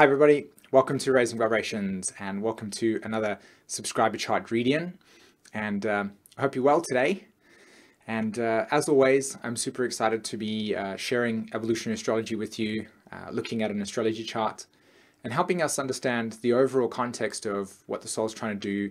Hi everybody, welcome to Raising Vibrations and welcome to another subscriber chart reading. And I hope you're well today. And as always, I'm super excited to be sharing evolutionary astrology with you, looking at an astrology chart and helping us understand the overall context of what the soul's trying to do.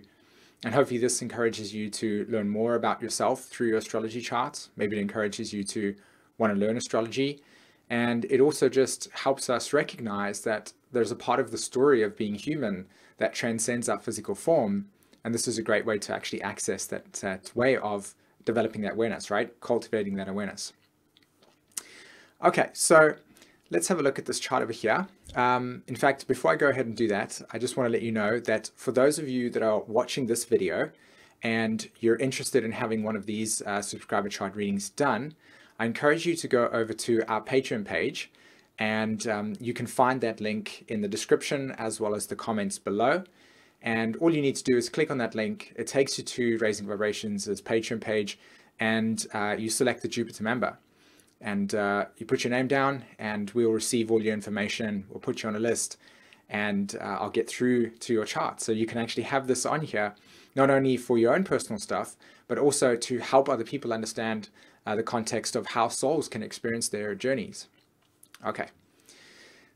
And hopefully this encourages you to learn more about yourself through your astrology charts. Maybe it encourages you to want to learn astrology. And it also just helps us recognize that there's a part of the story of being human that transcends our physical form. And this is a great way to actually access that way of developing that awareness, right? Cultivating that awareness. Okay, so let's have a look at this chart over here. In fact, before I go ahead and do that, I just want to let you know that for those of you that are watching this video and you're interested in having one of these subscriber chart readings done, I encourage you to go over to our Patreon page, and you can find that link in the description as well as the comments below. And all you need to do is click on that link. It takes you to Raising Vibrations' Patreon page, and you select the Jupiter member. And you put your name down, and we'll receive all your information. We'll put you on a list, and I'll get through to your chart. So you can actually have this on here, not only for your own personal stuff, but also to help other people understand the context of how souls can experience their journeys. Okay,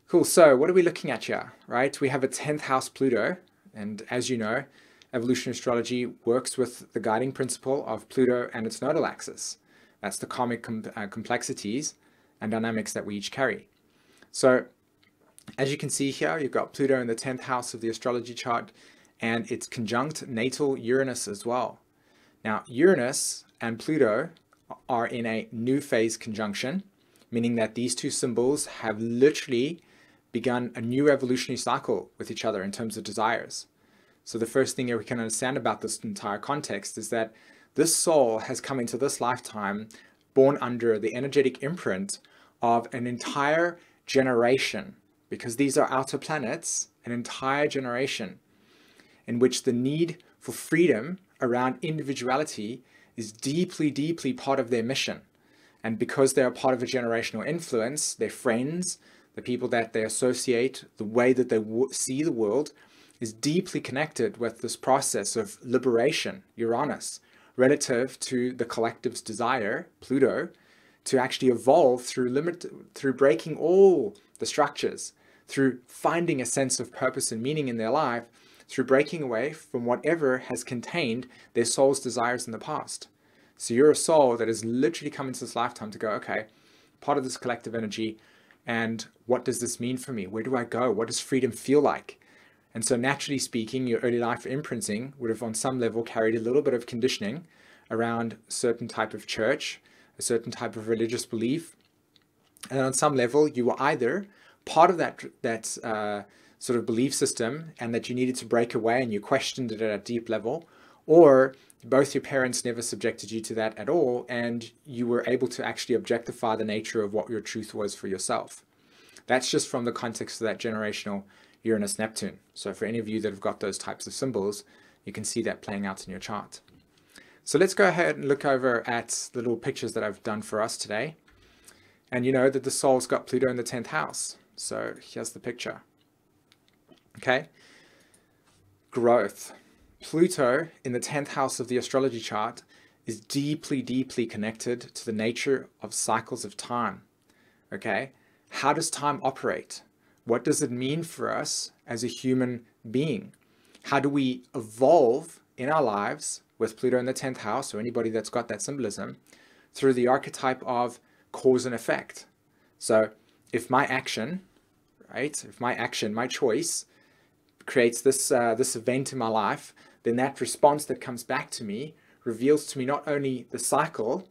cool. So what are we looking at here, right? We have a 10th house Pluto. And as you know, evolutionary astrology works with the guiding principle of Pluto and its nodal axis. That's the karmic complexities and dynamics that we each carry. So as you can see here, you've got Pluto in the 10th house of the astrology chart, and it's conjunct natal Uranus as well. Now, Uranus and Pluto are in a new phase conjunction, meaning that these two symbols have literally begun a new evolutionary cycle with each other in terms of desires. So the first thing that we can understand about this entire context is that this soul has come into this lifetime born under the energetic imprint of an entire generation, because these are outer planets, an entire generation in which the need for freedom around individuality is deeply, deeply part of their mission. And because they are part of a generational influence, their friends, the people that they associate, the way that they see the world is deeply connected with this process of liberation, Uranus, relative to the collective's desire, Pluto, to actually evolve through breaking all the structures, through finding a sense of purpose and meaning in their life, through breaking away from whatever has contained their soul's desires in the past. So you're a soul that has literally come into this lifetime to go, okay, part of this collective energy, and what does this mean for me? Where do I go? What does freedom feel like? And so naturally speaking, your early life imprinting would have on some level carried a little bit of conditioning around a certain type of church, a certain type of religious belief. And on some level, you were either part of that sort of belief system and that you needed to break away and you questioned it at a deep level, or both your parents never subjected you to that at all and you were able to actually objectify the nature of what your truth was for yourself. That's just from the context of that generational Uranus-Neptune. So for any of you that have got those types of symbols, you can see that playing out in your chart. So let's go ahead and look over at the little pictures that I've done for us today. And you know that the soul's got Pluto in the 10th house. So here's the picture. Okay, growth. Pluto in the 10th house of the astrology chart is deeply, deeply connected to the nature of cycles of time. Okay, how does time operate? What does it mean for us as a human being? How do we evolve in our lives with Pluto in the 10th house, or anybody that's got that symbolism, through the archetype of cause and effect? So if my action, right, if my action, my choice creates this event in my life, then that response that comes back to me reveals to me not only the cycle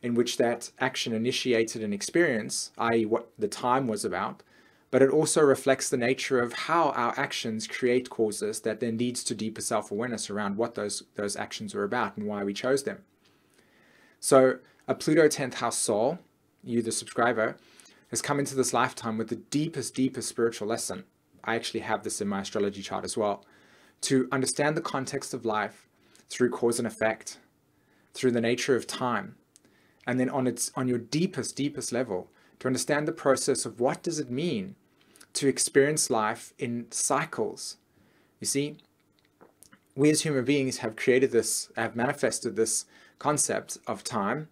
in which that action initiated an experience, i.e. what the time was about, but it also reflects the nature of how our actions create causes that then leads to deeper self-awareness around what those actions were about and why we chose them. So a Pluto 10th house soul, you the subscriber, has come into this lifetime with the deepest spiritual lesson. I actually have this in my astrology chart as well, to understand the context of life through cause and effect, through the nature of time, and then on your deepest level, to understand the process of what does it mean to experience life in cycles. You see, we as human beings have manifested this concept of time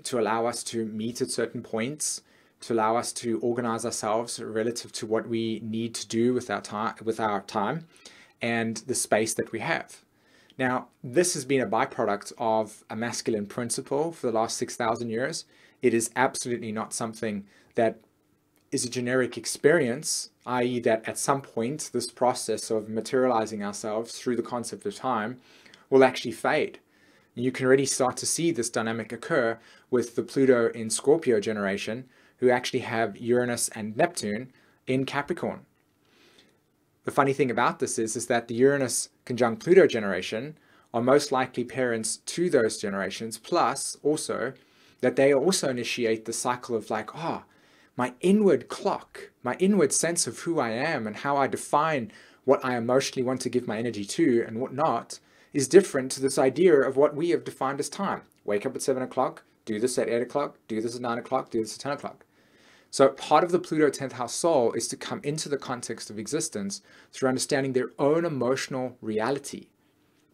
to allow us to meet at certain points, to allow us to organize ourselves relative to what we need to do with our time and the space that we have. Now, this has been a byproduct of a masculine principle for the last 6,000 years. It is absolutely not something that is a generic experience, i.e. that at some point this process of materializing ourselves through the concept of time will actually fade. You can already start to see this dynamic occur with the Pluto in Scorpio generation, who actually have Uranus and Neptune in Capricorn. The funny thing about this is that the Uranus conjunct Pluto generation are most likely parents to those generations, plus also that they also initiate the cycle of like, my inward clock, my inward sense of who I am and how I define what I emotionally want to give my energy to and what not, is different to this idea of what we have defined as time. Wake up at 7 o'clock, do this at 8 o'clock, do this at 9 o'clock, do this at 10 o'clock. So part of the Pluto 10th house soul is to come into the context of existence through understanding their own emotional reality.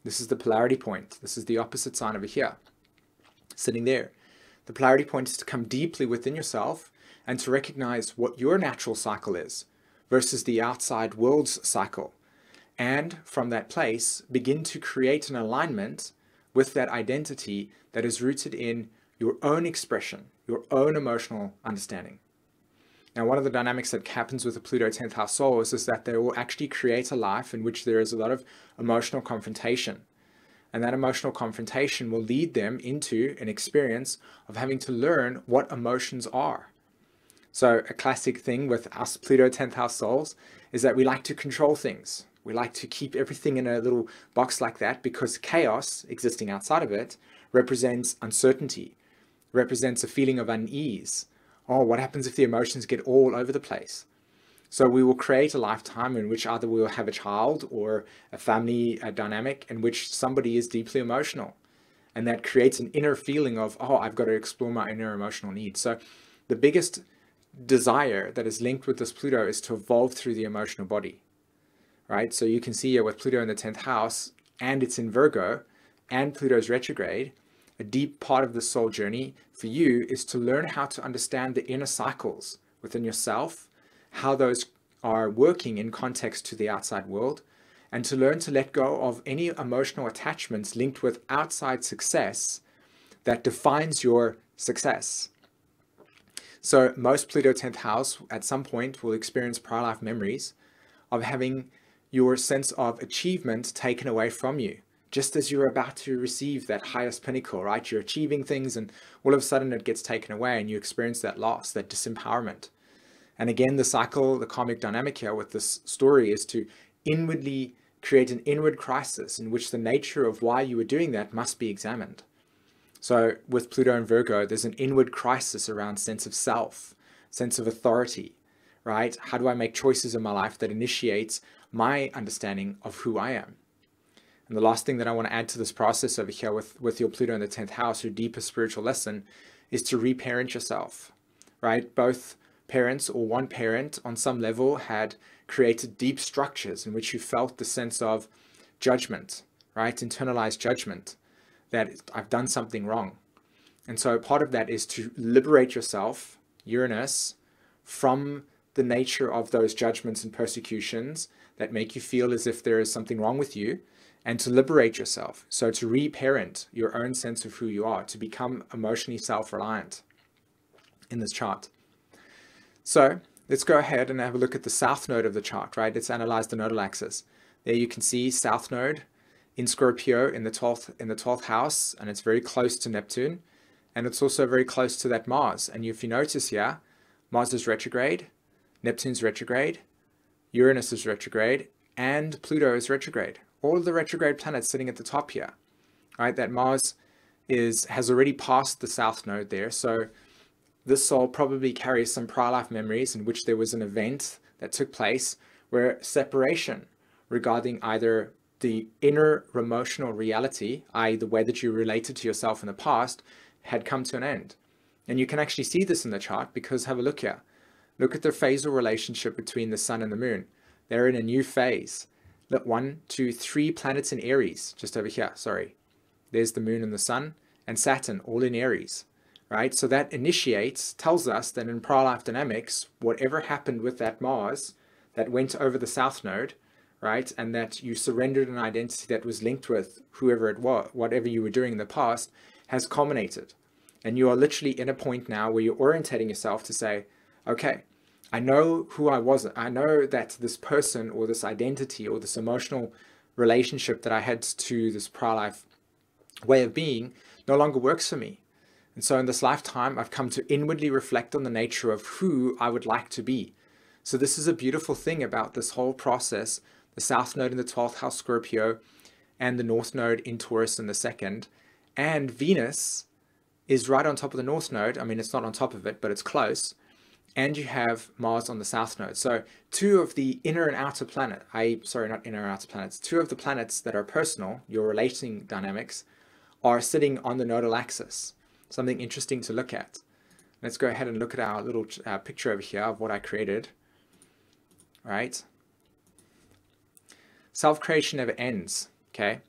This is the polarity point. This is the opposite sign over here, sitting there. The polarity point is to come deeply within yourself and to recognize what your natural cycle is versus the outside world's cycle. And from that place, begin to create an alignment with that identity that is rooted in your own expression, your own emotional understanding. Now, one of the dynamics that happens with the Pluto 10th house soul is that they will actually create a life in which there is a lot of emotional confrontation. And that emotional confrontation will lead them into an experience of having to learn what emotions are. So a classic thing with us Pluto 10th house souls is that we like to control things. We like to keep everything in a little box like that because chaos existing outside of it represents uncertainty, represents a feeling of unease. Oh, what happens if the emotions get all over the place? So we will create a lifetime in which either we will have a child or a family dynamic in which somebody is deeply emotional. And that creates an inner feeling of, I've got to explore my inner emotional needs. So the biggest desire that is linked with this Pluto is to evolve through the emotional body, right? So you can see here with Pluto in the 10th house, and it's in Virgo, and Pluto's retrograde, a deep part of the soul journey for you is to learn how to understand the inner cycles within yourself, how those are working in context to the outside world, and to learn to let go of any emotional attachments linked with outside success that defines your success. So most Pluto 10th house at some point will experience prior life memories of having your sense of achievement taken away from you. Just as you're about to receive that highest pinnacle, right? You're achieving things and all of a sudden it gets taken away and you experience that loss, that disempowerment. And again, the cycle, the karmic dynamic here with this story is to inwardly create an inward crisis in which the nature of why you were doing that must be examined. So with Pluto and Virgo, there's an inward crisis around sense of self, sense of authority, right? How do I make choices in my life that initiates my understanding of who I am? And the last thing that I want to add to this process over here with your Pluto in the 10th house, your deeper spiritual lesson, is to reparent yourself, right? Both parents or one parent on some level had created deep structures in which you felt the sense of judgment, right? Internalized judgment that I've done something wrong. And so part of that is to liberate yourself, Uranus, from the nature of those judgments and persecutions that make you feel as if there is something wrong with you, and to liberate yourself. So to reparent your own sense of who you are, to become emotionally self-reliant in this chart. So let's go ahead and have a look at the south node of the chart, right? Let's analyze the nodal axis. There you can see south node in Scorpio in the 12th house, and it's very close to Neptune, and it's also very close to that Mars. And if you notice here, Mars is retrograde, Neptune's retrograde, Uranus is retrograde, and Pluto is retrograde. All of the retrograde planets sitting at the top here, right? That Mars has already passed the south node there. So this soul probably carries some prior life memories in which there was an event that took place where separation regarding either the inner emotional reality, i.e. the way that you related to yourself in the past, had come to an end. And you can actually see this in the chart because have a look here. Look at the phasal relationship between the sun and the moon. They're in a new phase. Look, 1, 2, 3 planets in Aries, just over here, sorry. There's the moon and the sun, and Saturn, all in Aries, right? So that tells us that in prior life dynamics, whatever happened with that Mars that went over the south node, right, and that you surrendered an identity that was linked with whoever it was, whatever you were doing in the past, has culminated. And you are literally in a point now where you're orientating yourself to say, okay, I know who I was. I know that this person or this identity or this emotional relationship that I had to this prior life way of being no longer works for me. And so in this lifetime, I've come to inwardly reflect on the nature of who I would like to be. So this is a beautiful thing about this whole process, the South Node in the 12th house Scorpio and the North Node in Taurus in the 2nd. And Venus is right on top of the North Node. I mean, it's not on top of it, but it's close. And you have Mars on the South Node. So two of the inner and outer planet, not inner and outer planets, two of the planets that are personal, your relating dynamics, are sitting on the nodal axis. Something interesting to look at. Let's go ahead and look at our little picture over here of what I created. Right? Self-creation never ends, okay?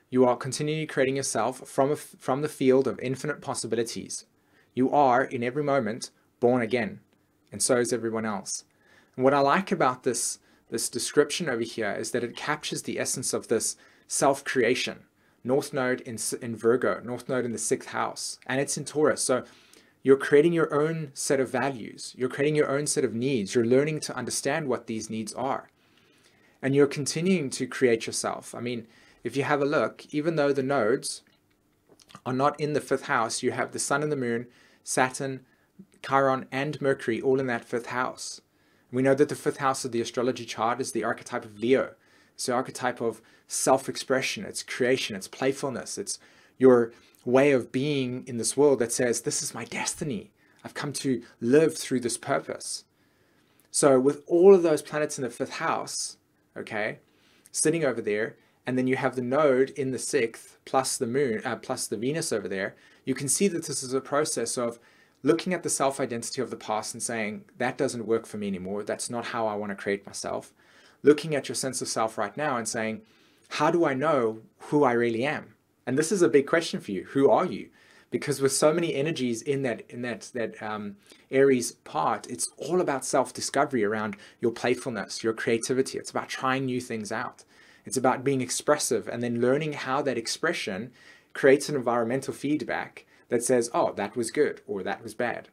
You are continually creating yourself from the field of infinite possibilities. You are, in every moment, born again, and so is everyone else. And what I like about this description over here is that it captures the essence of this self-creation. North Node in Virgo, North Node in the 6th house, and it's in Taurus. So you're creating your own set of values. You're creating your own set of needs. You're learning to understand what these needs are. And you're continuing to create yourself. I mean, if you have a look, even though the nodes are not in the 5th house, you have the sun and the moon, Saturn, Chiron, and Mercury all in that 5th house. We know that the 5th house of the astrology chart is the archetype of Leo. It's the archetype of self-expression, it's creation, it's playfulness, it's your way of being in this world that says, this is my destiny. I've come to live through this purpose. So with all of those planets in the 5th house, okay, sitting over there, and then you have the node in the 6th, plus the moon, plus the Venus over there, you can see that this is a process of looking at the self-identity of the past and saying, that doesn't work for me anymore. That's not how I want to create myself. Looking at your sense of self right now and saying, how do I know who I really am? And this is a big question for you. Who are you? Because with so many energies in that Aries part, it's all about self-discovery around your playfulness, your creativity. It's about trying new things out. It's about being expressive and then learning how that expression creates an environmental feedback that says, oh, that was good or that was bad.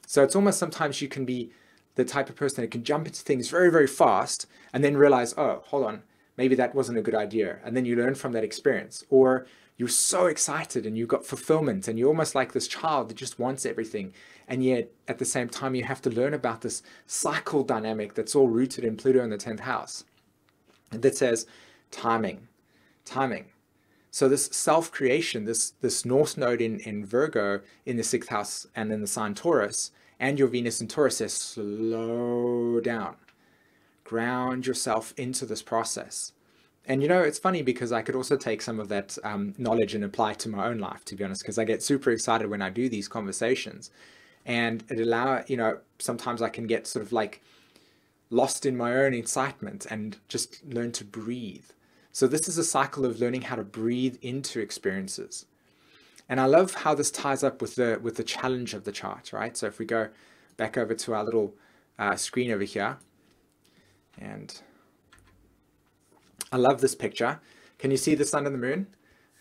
So it's almost sometimes you can be the type of person that can jump into things very, very fast and then realize, oh, hold on, maybe that wasn't a good idea. And then you learn from that experience. Or you're so excited and you've got fulfillment and you're almost like this child that just wants everything. And yet at the same time, you have to learn about this cycle dynamic that's all rooted in Pluto in the 10th house. And that says timing. So this self-creation, this North Node in Virgo in the 6th house and in the sign Taurus, and your Venus in Taurus says, slow down. Ground yourself into this process. And you know, it's funny because I could also take some of that knowledge and apply it to my own life, to be honest, because I get super excited when I do these conversations. And sometimes I can get sort of like lost in my own excitement and just learn to breathe. So this is a cycle of learning how to breathe into experiences. And I love how this ties up with the challenge of the chart, right? So if we go back over to our little screen over here, and I love this picture. Can you see the sun and the moon?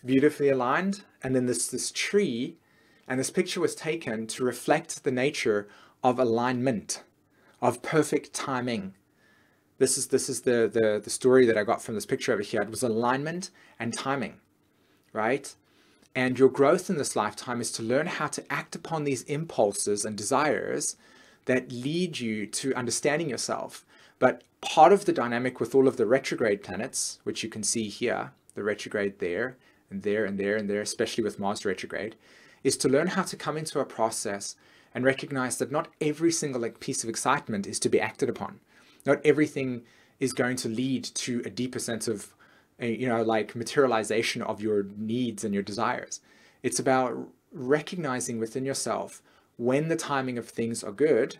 Beautifully aligned. And then this tree, and this picture was taken to reflect the nature of alignment, of perfect timing. This is the story that I got from this picture over here. It was alignment and timing, right? And your growth in this lifetime is to learn how to act upon these impulses and desires that lead you to understanding yourself. But part of the dynamic with all of the retrograde planets, which you can see here, the retrograde there, and there, and there, and there, especially with Mars retrograde, is to learn how to come into a process and recognize that not every single piece of excitement is to be acted upon. Not everything is going to lead to a deeper sense of materialization of your needs and your desires. It's about recognizing within yourself when the timing of things are good,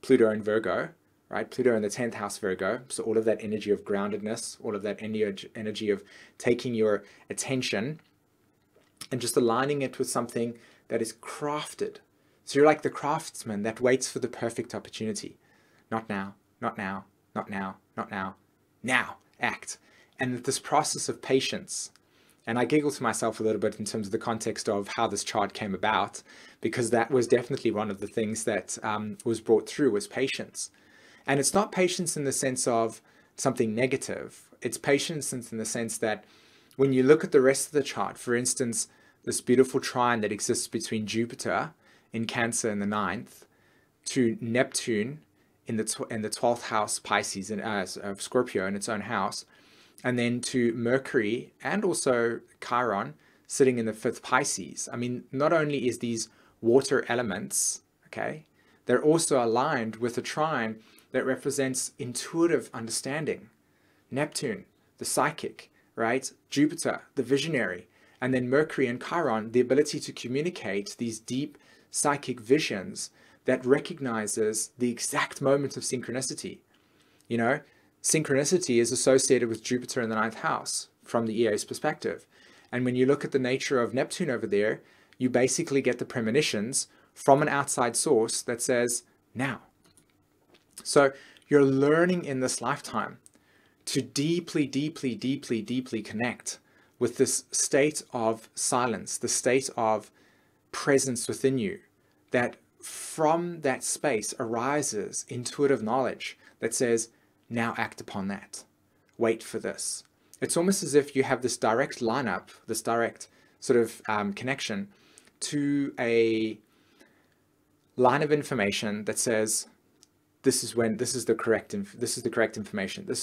Pluto in Virgo, right? Pluto in the 10th house Virgo. So all of that energy of groundedness, all of that energy of taking your attention and just aligning it with something that is crafted. So you're like the craftsman that waits for the perfect opportunity. Not now, not now, not now, not now. Now, act. And this process of patience, and I giggle to myself a little bit in terms of the context of how this chart came about, because that was definitely one of the things that was brought through was patience. And it's not patience in the sense of something negative. It's patience in the sense that when you look at the rest of the chart, for instance, this beautiful trine that exists between Jupiter in Cancer in the 9th to Neptune in the 12th house Pisces of Scorpio in its own house, and then to Mercury and also Chiron sitting in the 5th Pisces. I mean, not only is these water elements, okay, they're also aligned with a trine that represents intuitive understanding. Neptune, the psychic, right? Jupiter, the visionary, and then Mercury and Chiron, the ability to communicate these deep psychic visions that recognizes the exact moment of synchronicity. You know, synchronicity is associated with Jupiter in the 9th house from the EA's perspective. And when you look at the nature of Neptune over there, you basically get the premonitions from an outside source that says, now. So you're learning in this lifetime to deeply, deeply, deeply, deeply connect with this state of silence, the state of presence within you, that from that space arises intuitive knowledge that says, now act upon that. Wait for this. It's almost as if you have this direct lineup, this direct sort of connection to a line of information that says, this is the correct information, this is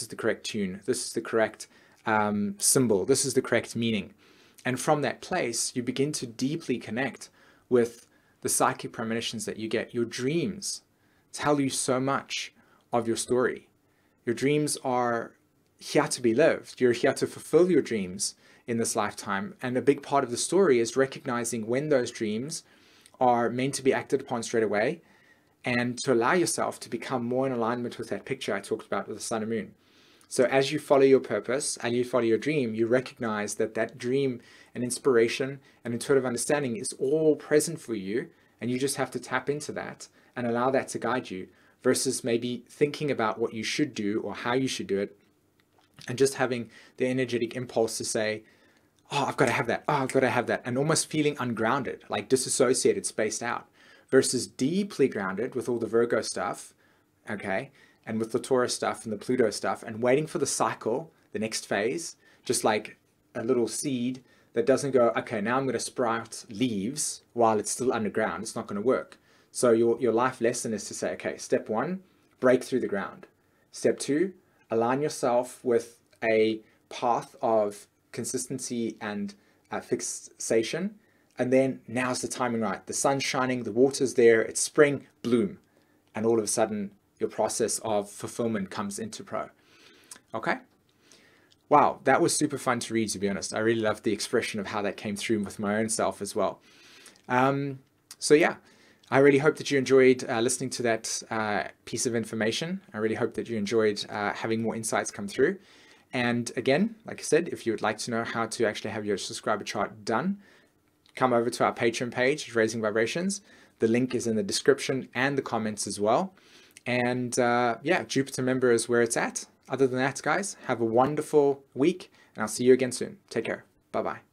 the correct tune, this is the correct symbol, this is the correct meaning. And from that place, you begin to deeply connect with the psychic premonitions that you get. Your dreams tell you so much of your story. Your dreams are here to be lived. You're here to fulfill your dreams in this lifetime. And a big part of the story is recognizing when those dreams are meant to be acted upon straight away, and to allow yourself to become more in alignment with that picture I talked about with the sun and moon. So as you follow your purpose and you follow your dream, you recognize that that dream and inspiration and intuitive understanding is all present for you, and you just have to tap into that and allow that to guide you, versus maybe thinking about what you should do or how you should do it, and just having the energetic impulse to say, oh, I've got to have that, oh, I've got to have that, and almost feeling ungrounded, like disassociated, spaced out, versus deeply grounded with all the Virgo stuff, okay, and with the Taurus stuff and the Pluto stuff, and waiting for the cycle, the next phase, just like a little seed that doesn't go, okay, now I'm going to sprout leaves while it's still underground. It's not going to work. So your life lesson is to say, okay, step 1, break through the ground. Step 2, align yourself with a path of consistency and fixation. And then now's the timing right. The sun's shining, the water's there, it's spring, bloom. And all of a sudden, your process of fulfillment comes into pro. Okay? Wow, that was super fun to read, to be honest. I really loved the expression of how that came through with my own self as well. So yeah, I really hope that you enjoyed listening to that piece of information. I really hope that you enjoyed having more insights come through. And again, like I said, if you would like to know how to actually have your subscriber chart done, come over to our Patreon page, Raising Vibrations. The link is in the description and the comments as well. And yeah, Jupiter member is where it's at. Other than that, guys, have a wonderful week, and I'll see you again soon. Take care. Bye-bye.